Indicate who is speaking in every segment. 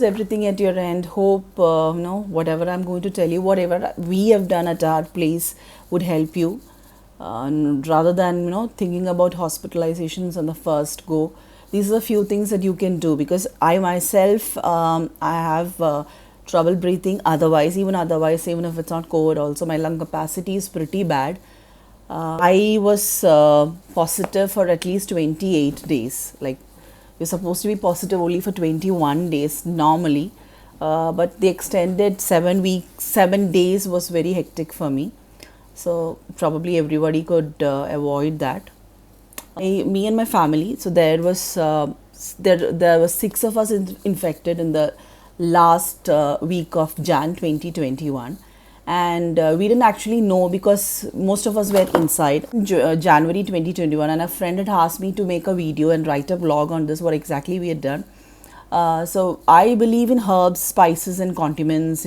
Speaker 1: Everything at your end. Hope whatever I'm going to tell you, whatever we have done at our place would help you. Rather than thinking about hospitalizations on the first go, these are a few things that you can do, because I myself I have trouble breathing. Otherwise, even if it's not COVID, also my lung capacity is pretty bad. I was positive for at least 28 days. Like, you're supposed to be positive only for 21 days normally, but the extended 7 weeks, 7 days was very hectic for me. So probably everybody could avoid that. Me and my family. So there was 6 of us infected in the last week of Jan 2021, and we didn't actually know because most of us were inside. January 2021, and a friend had asked me to make a video and write a blog on this, what exactly we had done. So I believe in herbs, spices and condiments,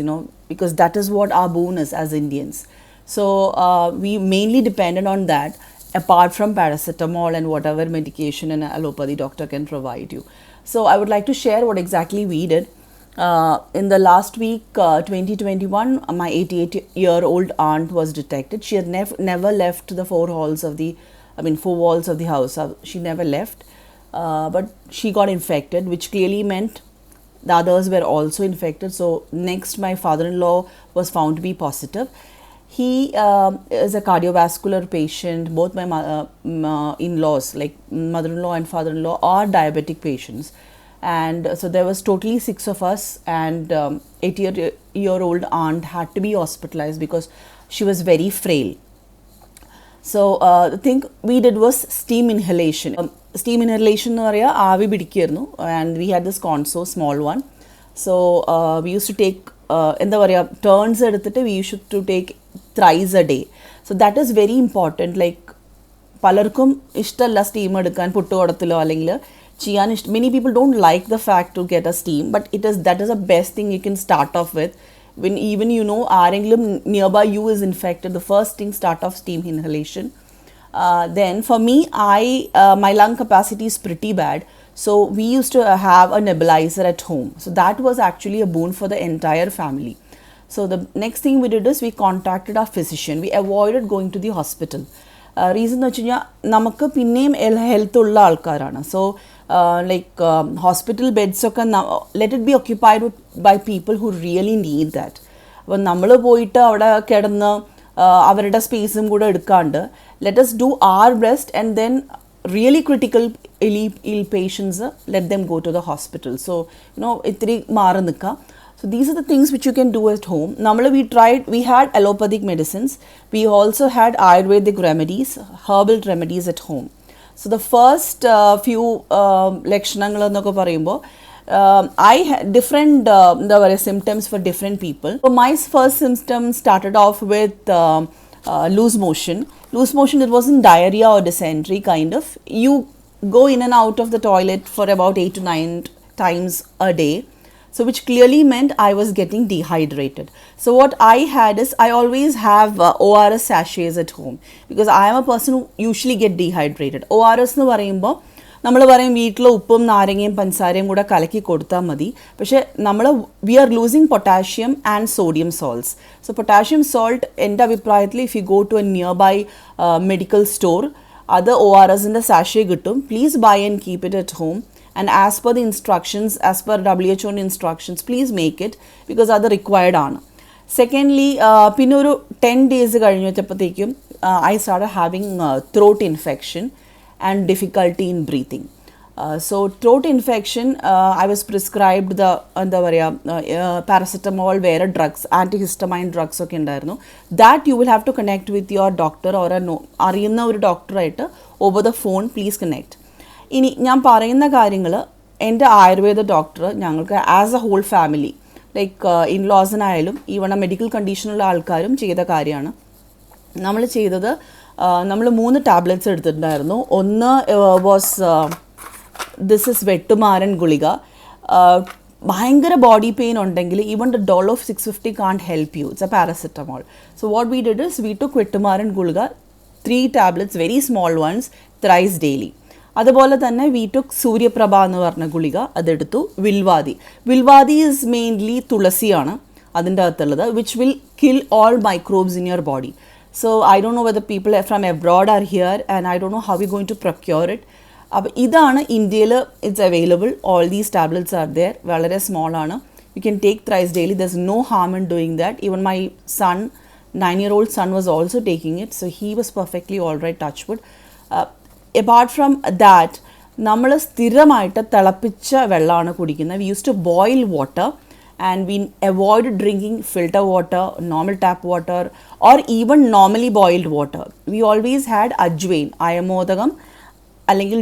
Speaker 1: because that is what our boon is as Indians. So we mainly depended on that, apart from paracetamol and whatever medication an allopathy doctor can provide you. So I would like to share what exactly we did. In the last week, 2021, my 88-year-old aunt was detected. She had never left the four walls of the house. She never left, but she got infected, which clearly meant the others were also infected. So next, my father-in-law was found to be positive. He is a cardiovascular patient. Both my in-laws, like mother-in-law and father-in-law, are diabetic patients. And so there was totally 6 of us, and 80-year-old aunt had to be hospitalized because she was very frail. So the thing we did was steam inhalation. Steam inhalation aavi pidikirnu, and we had this Conso small one. So we used to take turns എടുത്തിട്ട് we used to take thrice a day. So that is very important. Like, പലർക്കും ഇഷ്ടമല്ല steam എടുക്കാൻ പുട്ടുകുടത്തിലോ അല്ലെങ്കിൽ ചെയ്യാൻ many people don't like the fact to get a steam, but that is the best thing you can start off with. When even ആരെങ്കിലും nearby you is infected, the first thing, start off steam inhalation. Then for me, my lung capacity is pretty bad, so we used to have a nebulizer at home. So that was actually a boon for the entire family. So the next thing we did is we contacted our physician. We avoided going to the hospital. Reason എന്ന് വെച്ച് കഴിഞ്ഞാൽ നമുക്ക് പിന്നെയും health ഉള്ള ആൾക്കാരാണ്. So hospital beds ഒക്കെ let it be occupied by people who really need that. അപ്പം നമ്മൾ പോയിട്ട് അവിടെ കിടന്ന് അവരുടെ സ്പേസും കൂടെ എടുക്കാണ്ട്, let us do our best, and then really critical ill patients, let them go to the hospital. So ഇത്തിരി മാറി നിൽക്കുക. So these are the things which you can do at home. Normally we had allopathic medicines. We also had Ayurvedic remedies, herbal remedies at home. So the first few ലക്ഷണങ്ങൾ എന്നൊക്കെ പറയുമ്പോൾ I had different symptoms for different people. So my first symptoms started off with loose motion. Loose motion, it wasn't diarrhea or dysentery kind of. You go in and out of the toilet for about 8 to 9 times a day. So which clearly meant I was getting dehydrated. So what I had is, I always have ORS sachets at home, because I am a person who usually get dehydrated. ORS എന്ന് പറയുമ്പോൾ നമ്മൾ പറയും വീട്ടിൽ ഉപ്പും നാരങ്ങയും പഞ്ചസാരയും കൂടെ കലക്കി കൊടുത്താൽ മതി. പക്ഷേ we are losing potassium and sodium salts. So potassium salt എൻ്റെ അഭിപ്രായത്തിൽ if you go to a nearby medical store, അത് ORSൻ്റെ സാഷേ കിട്ടും. Please buy and keep it at home. And as per the instructions, as per WHO instructions, please make it, because അത് required ആണ്. Secondly, പിന്നെ ഒരു 10 days കഴിഞ്ഞ് വെച്ചപ്പോഴത്തേക്കും I started having throat infection and difficulty in breathing. So throat infection, I was prescribed paracetamol, വേറെ drugs, antihistamine drugs ഒക്കെ ഉണ്ടായിരുന്നു. That you will have to connect with your doctor or അറിയുന്ന ഒരു ഡോക്ടറായിട്ട് over the phone, please connect. ഇനി ഞാൻ പറയുന്ന കാര്യങ്ങൾ എൻ്റെ ആയുർവേദ ഡോക്ടർ ഞങ്ങൾക്ക് as a whole family, like ഇൻലോസിനായാലും ഈവൺ മെഡിക്കൽ കണ്ടീഷനുള്ള ആൾക്കാരും ചെയ്ത കാര്യമാണ്. നമ്മൾ ചെയ്തത്, നമ്മൾ 3 ടാബ്ലറ്റ്സ് എടുത്തിട്ടുണ്ടായിരുന്നു. ഒന്ന് was this is Vettumaran gulika. ഭയങ്കര ബോഡി പെയിൻ ഉണ്ടെങ്കിൽ even the Dolo of 650 can't help you. It's a paracetamol. So what we did is we took Vettumaran gulika 3 tablets, very small ones, thrice daily. അതുപോലെ തന്നെ വി ടുക്ക് സൂര്യപ്രഭ എന്ന് പറഞ്ഞ ഗുളിക അതെടുത്തു. വിൽവാദി ഈസ് മെയിൻലി തുളസിയാണ് അതിൻ്റെ അകത്തുള്ളത്, which will kill all microbes in your body. So I don't know whether people from abroad are here and I don't know how we going to procure it. അപ്പോൾ ഇതാണ് ഇന്ത്യയിൽ it's available. All these tablets are there. വളരെ small ആണ്. You can take thrice daily. There's no harm in doing that. Even my son, 9-year-old son, was also taking it. So he was perfectly all right, touch wood. Apart from that, നമ്മൾ സ്ഥിരമായിട്ട് തിളപ്പിച്ച വെള്ളമാണ് കുടിക്കുന്നത്. We used to boil water and we avoid drinking filter water, normal tap water or even normally boiled water. We always had ajwain, ayamodagam, അല്ലെങ്കിൽ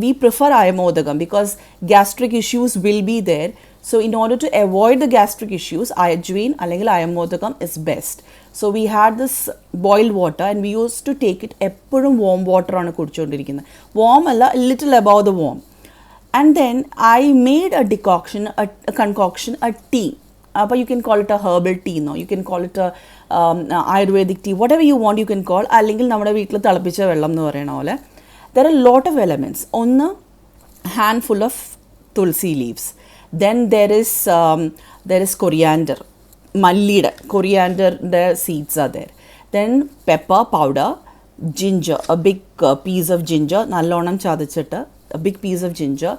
Speaker 1: we prefer ayamodagam because gastric issues will be there. So in order to avoid the gastric issues, ajwain അല്ലെങ്കിൽ ayamodagam is best. So we had this boiled water and we used to take it എപ്പോഴും warm water ആണ് കുടിച്ചുകൊണ്ടിരിക്കുന്നത്. Warm അല്ല, a little above the warm. And then I made a concoction, a tea. But you can call it a herbal tea, no? You can call it a Ayurvedic tea, whatever you want you can call. അല്ലെങ്കിൽ നമ്മുടെ വീട്ടിൽ തിളപ്പിച്ച വെള്ളം എന്ന് പറയുന്ന പോലെ. There are a lot of elements. ഒന്ന്, handful of tulsi leaves. Then there is coriander, mallida, coriander, the seeds are there. Then pepper powder, ginger, a big piece of ginger, nallonam chadichitta, a big piece of ginger,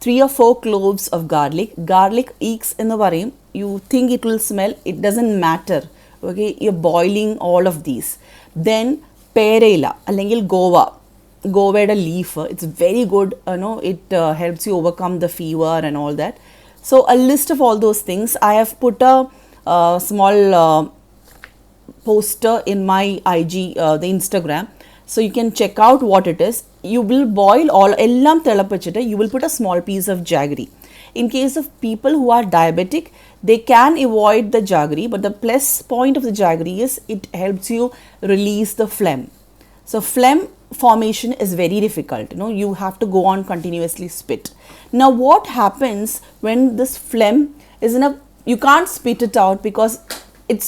Speaker 1: 3 or 4 cloves of garlic. Garlic eeks ennu parayum. You think it will smell, it doesn't matter. Okay, you're boiling all of these. Then perela allengil govada leaf, it's very good, it helps you overcome the fever and all that. So a list of all those things. I have put a small poster in my IG, the Instagram, so you can check out what it is. You will boil all ellam telapachita, you will put a small piece of jaggery. In case of people who are diabetic, they can avoid the jaggery, but the plus point of the jaggery is it helps you release the phlegm. So phlegm formation is very difficult. You have to go on continuously spit. Now what happens when this phlegm is you can't spit it out because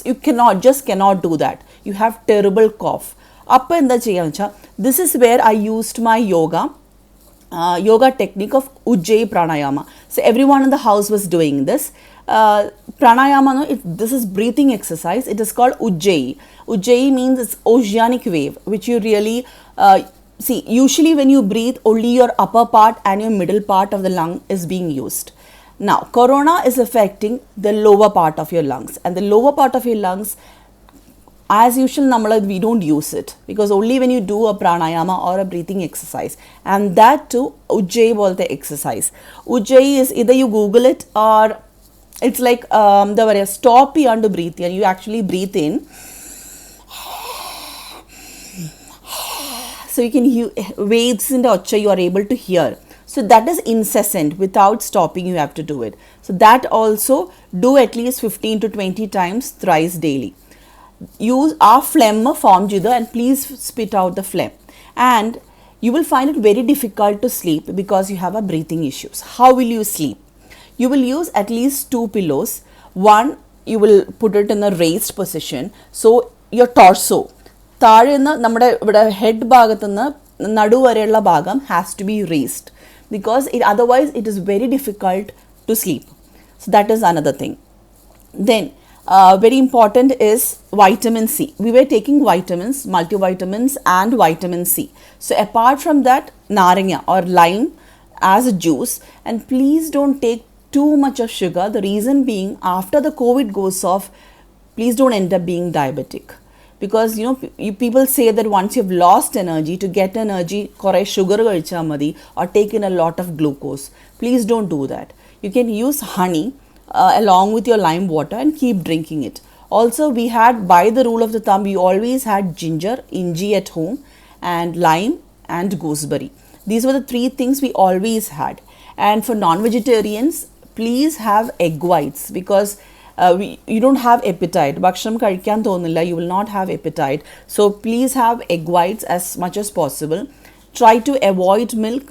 Speaker 1: you cannot do that. You have terrible cough. Appa endha cheyancha, this is where I used my yoga technique of Ujjayi pranayama. So everyone in the house was doing this. Pranayama, this is breathing exercise. It is called Ujjayi. Ujjayi means it's oceanic wave, which you really see. Usually when you breathe, only your upper part and your middle part of the lung is being used. Now corona is affecting the lower part of your lungs, and the lower part of your lungs, as usual, we don't use it because only when you do a pranayama or a breathing exercise, and that too Ujjayi bolte exercise. Ujjayi is either you Google it or it's like the stop and breathe, and you actually breathe in. So you can hear waves in the ocha, you are able to hear. So that is incessant, without stopping you have to do it. So that also do at least 15 to 20 times thrice daily. Use our phlegm form jida and please spit out the phlegm. And you will find it very difficult to sleep because you have a breathing issues. How will you sleep? You will use at least 2 pillows. One, you will put it in a raised position. So your torso, താഴെന്ന് നമ്മുടെ ഇവിടെ head ഭാഗത്തുനിന്ന് നടുവരെയുള്ള ഭാഗം has to be raised because otherwise it is very difficult to sleep. So that is another thing. Then very important is vitamin C. We were taking vitamins, multivitamins and vitamin C. So apart from that, naranga or lime as a juice, and please don't take too much of sugar. The reason being, after the COVID goes off, please don't end up being diabetic. Because people say that once you've lost energy, to get energy kore sugar കഴിച്ചാൽ മതി or take in a lot of glucose. Please don't do that. You can use honey along with your lime water and keep drinking it. Also, we had, by the rule of the thumb, we always had ginger, inji at home, and lime and gooseberry. These were the 3 things we always had. And for non-vegetarians, please have egg whites because you don't have appetite. Bhakshanam കഴിക്കാൻ തോന്നില്ല, you will not have appetite. So please have egg whites as much as possible. Try to avoid milk.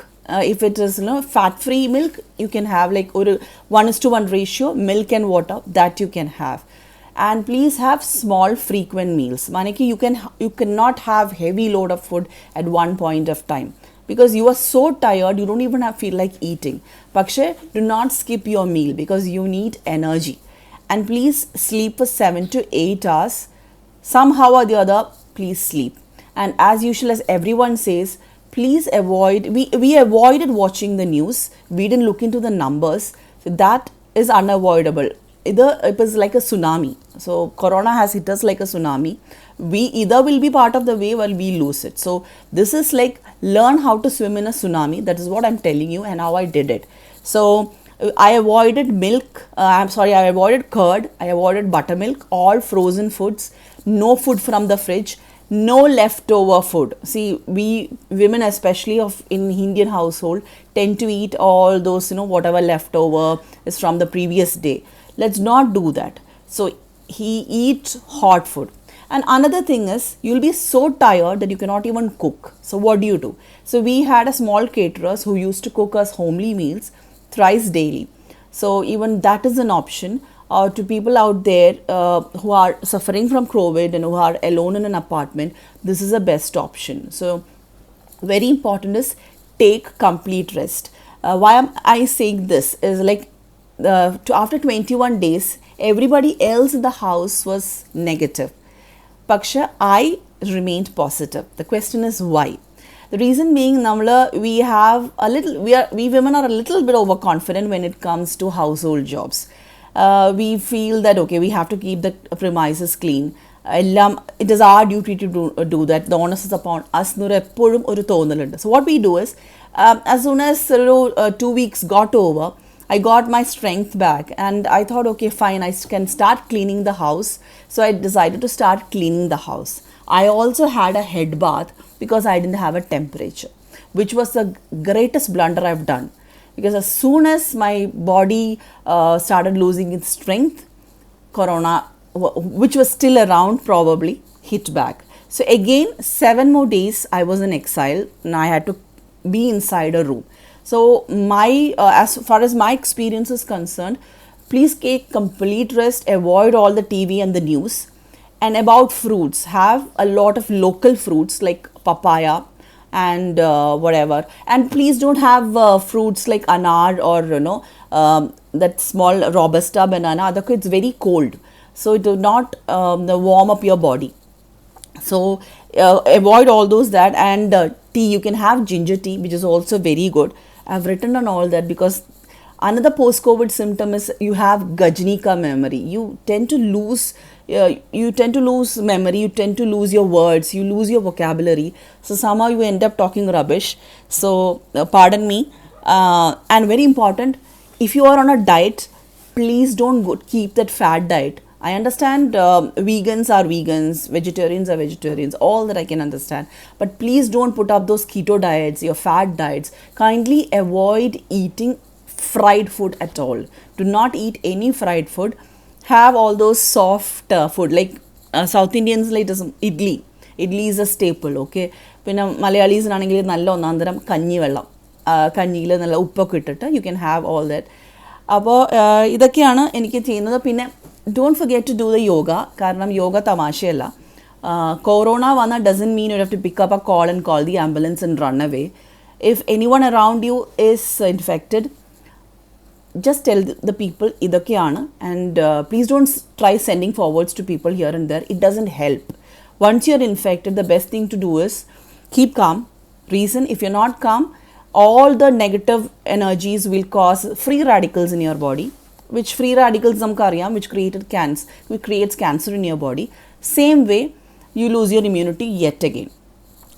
Speaker 1: If it is fat-free milk, you can have like 1:1 ratio milk and water, that you can have. And please have small frequent meals. Manaki you cannot have heavy load of food at one point of time. because you are so tired you don't even feel like eating. Pakshe, do not skip your meal because you need energy. And please sleep for 7 to 8 hours. Somehow or the other, please sleep. And as usual, as everyone says, please avoid, we avoided watching the news. We didn't look into the numbers. So that is unavoidable. Either it was like a tsunami. So corona has hit us like a tsunami. We either will be part of the wave or we lose it. So this is like learn how to swim in a tsunami. That is what I'm telling you and how I did it. So I avoided milk. I avoided curd. I avoided buttermilk. All frozen foods. No food from the fridge. No leftover food. See, we women, especially of in Indian household, tend to eat all those, whatever leftover is from the previous day. Let's not do that. So he eats hot food. And another thing is, you'll be so tired that you cannot even cook. So what do? So we had a small caterers who used to cook us homely meals thrice daily. So even that is an option. To people out there who are suffering from COVID and who are alone in an apartment, this is the best option. So very important is take complete rest. Why am I saying this is like after 21 days, everybody else in the house was negative. Paksha, I remained positive. The question is why? The reason being, Namla, we women are a little bit overconfident when it comes to household jobs. We feel that, okay, we have to keep the premises clean. It is our duty to do that. The onus is upon us. So what we do is, as soon as 2 weeks got over, I got my strength back and I thought, okay, fine, I can start cleaning the house. So I decided to start cleaning the house. I also had a head bath because I didn't have a temperature, which was the greatest blunder I've done. Because as soon as my body started losing its strength, corona, which was still around, probably hit back. So again, 7 more days I was in exile and I had to be inside a room. So as far as my experience is concerned, please take complete rest, avoid all the TV and the news. And about fruits, have a lot of local fruits like papaya and whatever. And please don't have fruits like anar or that small robusta banana. It's very cold, so it will not warm up your body. So avoid all those that. And tea, you can have ginger tea, which is also very good. I've written on all that because another post-COVID symptom is you have Gajnika memory. You tend to lose memory, you tend to lose your words, you lose your vocabulary. So somehow you end up talking rubbish. So pardon me. And very important, if you are on a diet, please don't keep that fat diet. I understand vegans are vegans, vegetarians are vegetarians, all that I can understand. But please don't put up those keto diets, your fat diets. Kindly avoid eating fried food at all. Do not eat any fried food. Have all those soft food like South Indians like idli. Idli is a staple, okay? Pinna Malayalis anengil nalla onnandaram kanji vellam. Kanjil nalla uppokku ittittu you can have all that. അപ്പോൾ ഇതൊക്കെയാണ് എനിക്ക് ചെയ്യുന്നത്. പിന്നെ don't forget to do the yoga. കാരണം yoga തമാശയല്ല. Corona vana doesn't mean you have to pick up a call and call the ambulance and run away. If anyone around you is infected, just tell the people idakkiyana, and please don't try sending forwards to people here and there. It doesn't help. Once you're infected, the best thing to do is keep calm. Reason, if you're not calm, all the negative energies will cause free radicals in your body, which free radicals which creates cancer in your body. Same way, you lose your immunity yet again.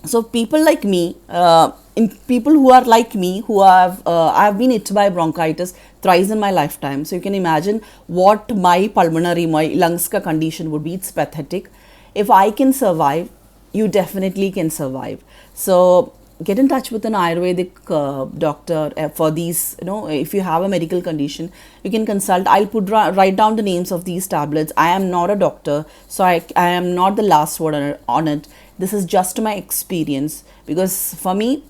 Speaker 1: So people like me, people who are like me, who I've been hit by bronchitis thrice in my lifetime. So you can imagine what my lungs ka condition would be. It's pathetic. If I can survive, you definitely can survive. So get in touch with an Ayurvedic doctor for these, if you have a medical condition, you can consult. I'll write down the names of these tablets. I am not a doctor, so I am not the last word on it. This is just my experience, because for me,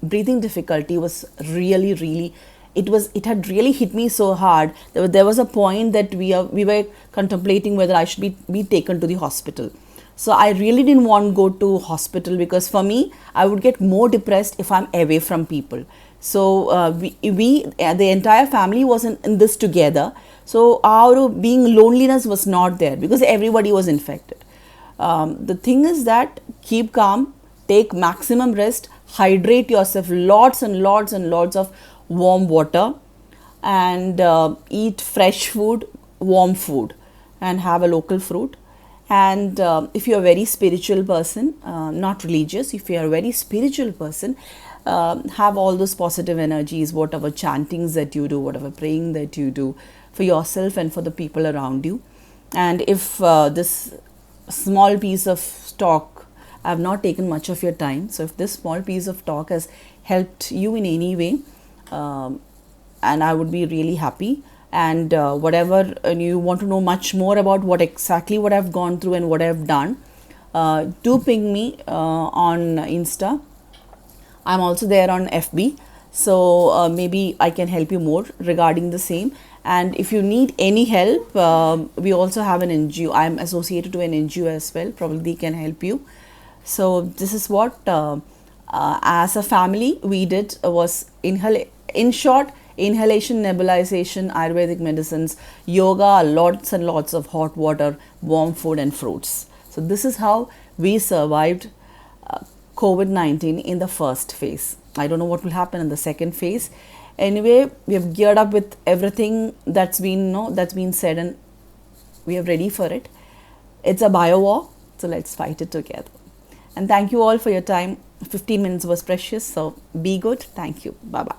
Speaker 1: breathing difficulty was really, it had really hit me so hard. There was a point that we were contemplating whether I should be taken to the hospital. So I really didn't want to go to hospital, because for me, I would get more depressed if I'm away from people. So the entire family was in this together. So our being loneliness was not there because everybody was infected. The thing is that keep calm, take maximum rest, hydrate yourself, lots and lots and lots of warm water, and eat fresh food, warm food, and have a local fruit. And if you're a very spiritual person, not religious, if you're a very spiritual person, have all those positive energies, whatever chantings that you do, whatever praying that you do for yourself and for the people around you. And if this small piece of talk, I have not taken much of your time, so if this small piece of talk has helped you in any way, and I would be really happy. And whatever you want to know much more about what exactly what I've gone through and what I've done, do ping me on Insta. I'm also there on FB, so maybe I can help you more regarding the same. And if you need any help, we also have an NGO. I'm associated to an NGO as well. Probably they can help you. So this is what as a family we did was in short, inhalation, nebulization, Ayurvedic medicines, yoga, lots and lots of hot water, warm food and fruits. So this is how we survived COVID-19 in the first phase. I don't know what will happen in the second phase. Anyway, we have geared up with everything that's been said, and we are ready for it. It's a bio war, so let's fight it together. And thank you all for your time. 15 minutes was precious, so be good. Thank you. Bye bye.